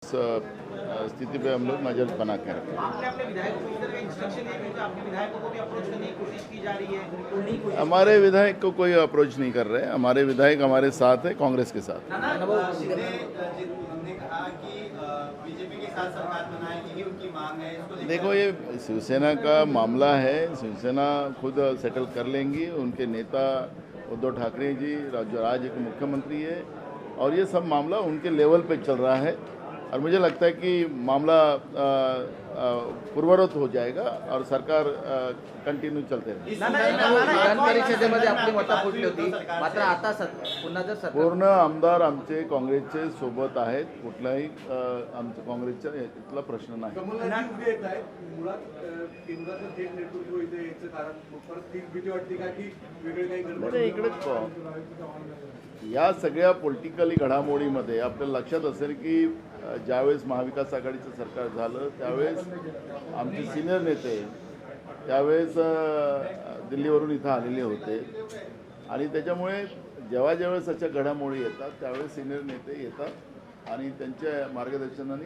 उस स्थिति पे हम लोग नज़र बना के रखें। आपने अपने विधायकों को इस तरह का इंस्ट्रक्शन दिया क्योंकि आपके विधायकों को भी अप्रोच करने की कोशिश की जा रही है, नहीं कोशिश हमारे विधायक को कोई अप्रोच नहीं कर रहे हैं। हमारे विधायक हमारे साथ है, कांग्रेस के साथ। शिंदे जी ने कहा कि बीजेपी के साथ सरकार बनाए, यही उनकी मांग है। इसको देखो, ये शिवसेना का मामला है, शिवसेना खुद सेटल कर लेंगी। उनके नेता उद्धव ठाकरे जी राज्य के मुख्यमंत्री है और ये सब मामला उनके लेवल पे चल रहा है और मुझे लगता है कि मामला पूर्ववत हो जाएगा और सरकार कंटिन्यू चलते रहेगी। विधान परिषदेमध्ये आपली मतं फुटली होती, मात्र आता पुन्हा जर सरकार पूर्ण आमदार आमचे काँग्रेसचे सोबत आहेत, कुठलाही आमच्या काँग्रेसचा इथला प्रश्न नाही। कमलनाथ उभे येत आहेत, मुळात केंद्राचं थेट नेतृत्व इथे याचं कारण परत तीच भीती वाटते का की वेगळे काही गडबड नाही, इकडे या सगळ्या पॉलिटिकली घडामोडीमध्ये आपल्याला लक्षात असेल की ज्यावेळेस महाविकास आघाडीचं सरकार झालं त्यावेळेस आमचे सिनियर नेते त्यावेळेस दिल्लीवरून इथं आलेले होते आणि त्याच्यामुळे जेव्हा जेव्हा अशा घडामोडी येतात त्यावेळेस सिनियर नेते येतात आणि त्यांच्या मार्गदर्शनाने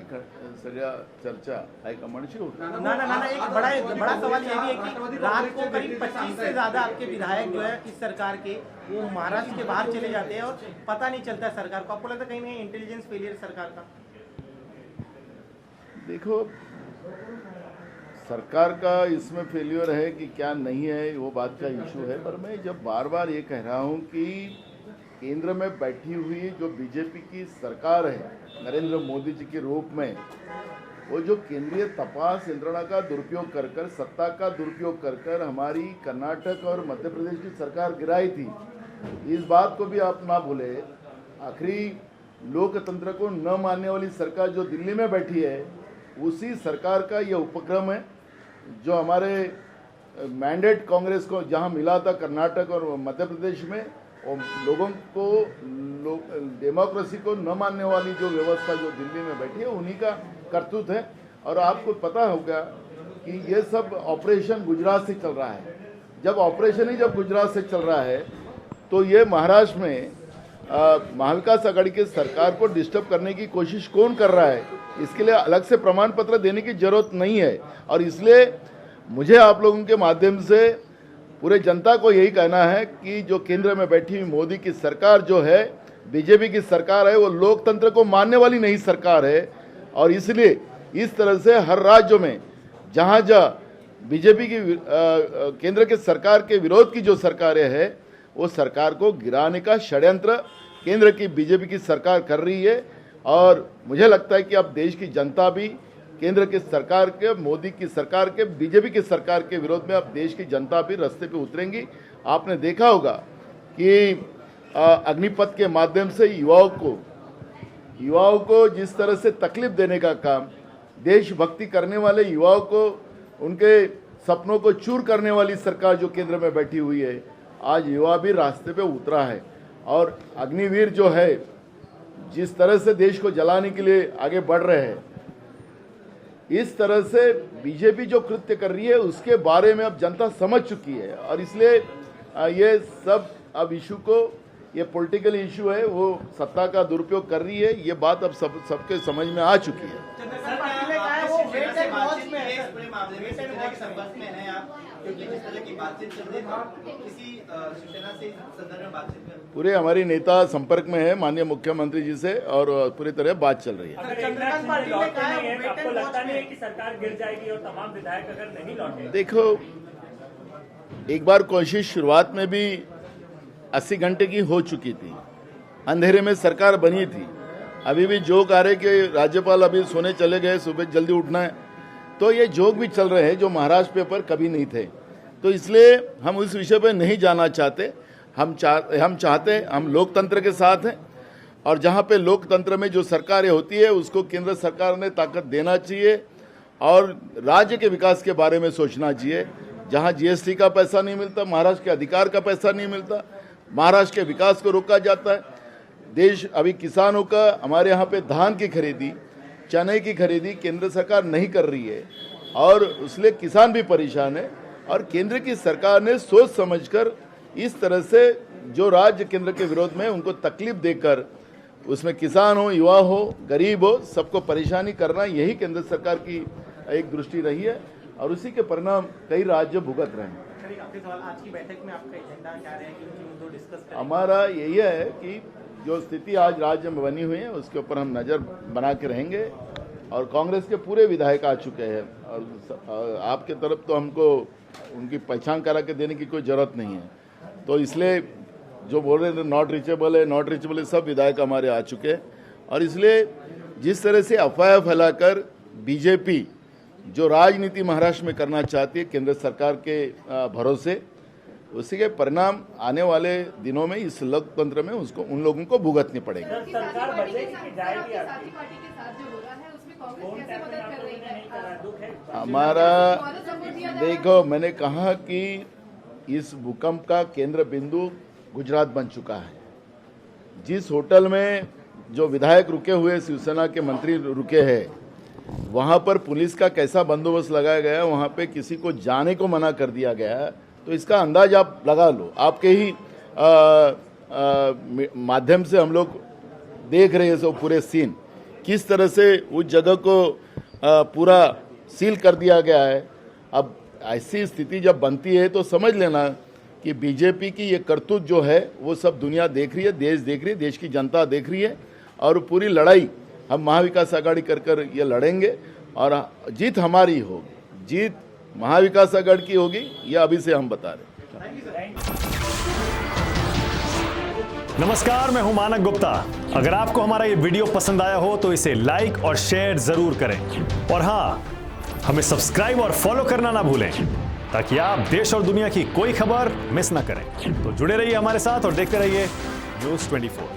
सगळ्या चर्चा हाईकमांडशी होती। ना एक बड़ा सवाल ये भी है कि रात को करीब 25 से ज्यादा आपके विधायक जो है इस सरकार के वो महाराष्ट्र के बाहर चले जाते हैं और पता नहीं चलता है सरकार को। आपको लगता है कहीं ना कहीं इंटेलिजेंस फेलियर सरकार का? देखो, सरकार का इसमें फेल्योर है कि क्या नहीं है वो बात का इशू है, पर मैं जब बार बार ये कह रहा हूँ कि केंद्र में बैठी हुई जो बीजेपी की सरकार है नरेंद्र मोदी जी के रूप में, वो जो केंद्रीय तपास यंत्रणा का दुरुपयोग कर कर, सत्ता का दुरुपयोग कर कर हमारी कर्नाटक और मध्य प्रदेश की सरकार गिराई थी, इस बात को भी आप ना भूले। आखिरी लोकतंत्र को न मानने वाली सरकार जो दिल्ली में बैठी है उसी सरकार का ये उपक्रम है जो हमारे मैंडेट कांग्रेस को जहाँ मिला था कर्नाटक और मध्य प्रदेश में, और लोगों को डेमोक्रेसी को न मानने वाली जो व्यवस्था जो दिल्ली में बैठी है उन्हीं का करतूत है। और आपको पता होगा कि ये सब ऑपरेशन गुजरात से चल रहा है। जब ऑपरेशन ही जब गुजरात से चल रहा है तो ये महाराष्ट्र में महाविकास आघाड़ी की सरकार को डिस्टर्ब करने की कोशिश कौन कर रहा है, इसके लिए अलग से प्रमाण पत्र देने की जरूरत नहीं है। और इसलिए मुझे आप लोगों के माध्यम से पूरे जनता को यही कहना है कि जो केंद्र में बैठी हुई मोदी की सरकार जो है, बीजेपी की सरकार है, वो लोकतंत्र को मानने वाली नहीं सरकार है। और इसलिए इस तरह से हर राज्यों में जहाँ जहाँ बीजेपी की केंद्र के सरकार के विरोध की जो सरकारें हैं वो सरकार को गिराने का षड्यंत्र केंद्र की बीजेपी की सरकार कर रही है। और मुझे लगता है कि अब देश की जनता भी केंद्र की सरकार के, मोदी की सरकार के, बीजेपी की सरकार के विरोध में अब देश की जनता भी रास्ते पे उतरेंगी। आपने देखा होगा कि अग्निपथ के माध्यम से युवाओं को जिस तरह से तकलीफ देने का काम, देशभक्ति करने वाले युवाओं को उनके सपनों को चूर करने वाली सरकार जो केंद्र में बैठी हुई है, आज युवा भी रास्ते पे उतरा है। और अग्निवीर जो है जिस तरह से देश को जलाने के लिए आगे बढ़ रहे हैं, इस तरह से बीजेपी जो कृत्य कर रही है उसके बारे में अब जनता समझ चुकी है। और इसलिए ये सब अब इशू को, ये पॉलिटिकल इशू है, वो सत्ता का दुरुपयोग कर रही है, ये बात अब सबके समझ में आ चुकी है। पूरे हमारी नेता संपर्क में है माननीय मुख्यमंत्री जी से और पूरी तरह बात चल रही है। आपको लगता नहीं है कि सरकार गिर जाएगी और तमाम विधायक अगर नहीं लौटे? देखो, एक बार कोशिश शुरुआत में भी 80 घंटे की हो चुकी थी, अंधेरे में सरकार बनी थी। अभी भी जोक आ रहे कि राज्यपाल अभी सोने चले गए, सुबह जल्दी उठना है, तो ये जोक भी चल रहे हैं जो महाराष्ट्र पेपर कभी नहीं थे। तो इसलिए हम उस विषय पे नहीं जाना चाहते। हम चाहते, हम लोकतंत्र के साथ हैं और जहाँ पे लोकतंत्र में जो सरकारें होती है उसको केंद्र सरकार ने ताकत देना चाहिए और राज्य के विकास के बारे में सोचना चाहिए। जहाँ जीएसटी का पैसा नहीं मिलता, महाराष्ट्र के अधिकार का पैसा नहीं मिलता, महाराष्ट्र के विकास को रोका जाता है। देश अभी किसानों का, हमारे यहाँ पे धान की खरीदी, चने की खरीदी केंद्र सरकार नहीं कर रही है और इसलिए किसान भी परेशान है। और केंद्र की सरकार ने सोच समझकर इस तरह से जो राज्य केंद्र के विरोध में उनको तकलीफ देकर उसमें किसान हो, युवा हो, गरीब हो, सबको परेशानी करना, यही केंद्र सरकार की एक दृष्टि रही है और उसी के परिणाम कई राज्य भुगत रहे हैं। सर, एक आखिरी सवाल, आज की बैठक में आपका एजेंडा क्या रहेगा, किन मुद्दों डिस्कस करेंगे? हमारा यही है कि जो स्थिति आज राज्य में बनी हुई है उसके ऊपर हम नज़र बना के रहेंगे और कांग्रेस के पूरे विधायक आ चुके हैं और आपके तरफ तो हमको उनकी पहचान करा के देने की कोई ज़रूरत नहीं है, तो इसलिए जो बोल रहे थे नॉट रीचेबल है, सब विधायक हमारे आ चुके हैं और इसलिए जिस तरह से अफवाह फैलाकर बीजेपी जो राजनीति महाराष्ट्र में करना चाहती है केंद्र सरकार के भरोसे, उसी के परिणाम आने वाले दिनों में इस लोकतंत्र में उसको उन लोगों को भुगतने पड़ेंगे। सरकार बचेगी कि जाएगी आपकी? पार्टी के साथ जो हो रहा है उसमें कांग्रेस कैसे मदद कर रही है? दुख है। हमारा देखो, मैंने कहा कि इस भूकंप का केंद्र बिंदु गुजरात बन चुका है। जिस होटल में जो विधायक रुके हुए, शिवसेना के मंत्री रुके हैं, वहाँ पर पुलिस का कैसा बंदोबस्त लगाया गया, वहाँ पे किसी को जाने को मना कर दिया गया है, तो इसका अंदाज आप लगा लो। आपके ही माध्यम से हम लोग देख रहे हैं सब पूरे सीन, किस तरह से उस जगह को पूरा सील कर दिया गया है। अब ऐसी स्थिति जब बनती है तो समझ लेना कि बीजेपी की ये करतूत जो है वो सब दुनिया देख रही है, देश देख रही है, देश की जनता देख रही है और पूरी लड़ाई हम महाविकास आघाड़ी कर ये लड़ेंगे और जीत हमारी होगी, जीत महाविकास आघाड़ी की होगी, ये अभी से हम बता रहे हैं। नमस्कार, मैं हूं मानक गुप्ता। अगर आपको हमारा ये वीडियो पसंद आया हो तो इसे लाइक और शेयर जरूर करें और हाँ, हमें सब्सक्राइब और फॉलो करना ना भूलें ताकि आप देश और दुनिया की कोई खबर मिस ना करें। तो जुड़े रहिए हमारे साथ और देखते रहिए न्यूज़ 24।